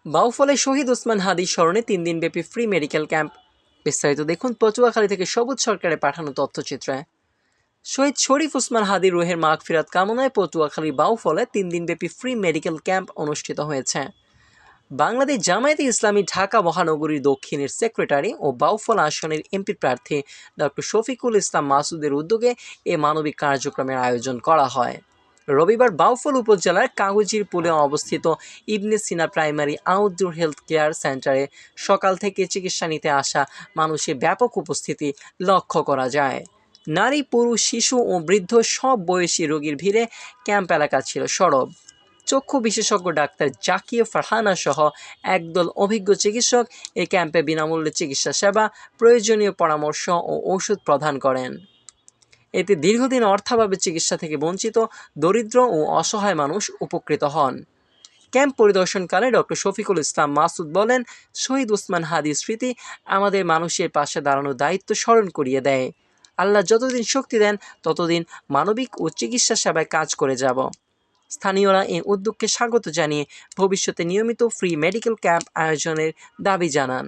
বাউফলে শহীদ ওসমান হাদির স্মরণে 3 দিনব্যাপী ফ্রি মেডিকেল ক্যাম্প। বিস্তারিত দেখুন পটুয়াখালী থেকে সবুজ সরকারের পাঠানো তথ্যচিত্রে। শহীদ শরীফ ওসমান হাদির রুহের মাগফিরাত কামনায় পটুয়াখালীর বাউফলে 3 দিনব্যাপী ফ্রি মেডিকেল ক্যাম্প অনুষ্ঠিত হয়েছে। বাংলাদেশ জামায়াতে ইসলামী ঢাকা মহানগরীর দক্ষিণের সেক্রেটারি ও বাউফল আসনের এমপি প্রার্থী ডক্টর শফিকুল ইসলাম মাসুদের উদ্যোগে এ মানবিক কার্যক্রমের আয়োজন করা হয়। রবিবার বাউফল উপজেলার কাগজির পুলে অবস্থিত ইবনে সিনা প্রাইমারি আউটডোর হেলথ কেয়ার সেন্টারে সকাল থেকে চিকিৎসা নিতে আসা মানুষের ব্যাপক উপস্থিতি লক্ষ্য করা যায়। নারী, পুরুষ, শিশু ও বৃদ্ধ সব বয়সী রোগীর ভিড়ে ক্যাম্প এলাকা ছিল সরব। চক্ষু বিশেষজ্ঞ ডাক্তার জাকিয়া ফারহানা সহ একদল অভিজ্ঞ চিকিৎসক এই ক্যাম্পে বিনামূল্যে চিকিৎসা সেবা, প্রয়োজনীয় পরামর্শ ও ওষুধ প্রদান করেন। এতে দীর্ঘদিন অর্থাভাবে চিকিৎসা থেকে বঞ্চিত দরিদ্র ও অসহায় মানুষ উপকৃত হন। ক্যাম্প পরিদর্শনকালে ডক্টর শফিকুল ইসলাম মাসুদ বলেন, শহীদ ওসমান হাদির স্মৃতি আমাদের মানুষের পাশে দাঁড়ানোর দায়িত্ব স্মরণ করিয়ে দেয়। আল্লাহ যতদিন শক্তি দেন ততদিন মানবিক ও চিকিৎসা সেবায় কাজ করে যাব। স্থানীয়রা এই উদ্যোগকে স্বাগত জানিয়ে ভবিষ্যতে নিয়মিত ফ্রি মেডিকেল ক্যাম্প আয়োজনের দাবি জানান।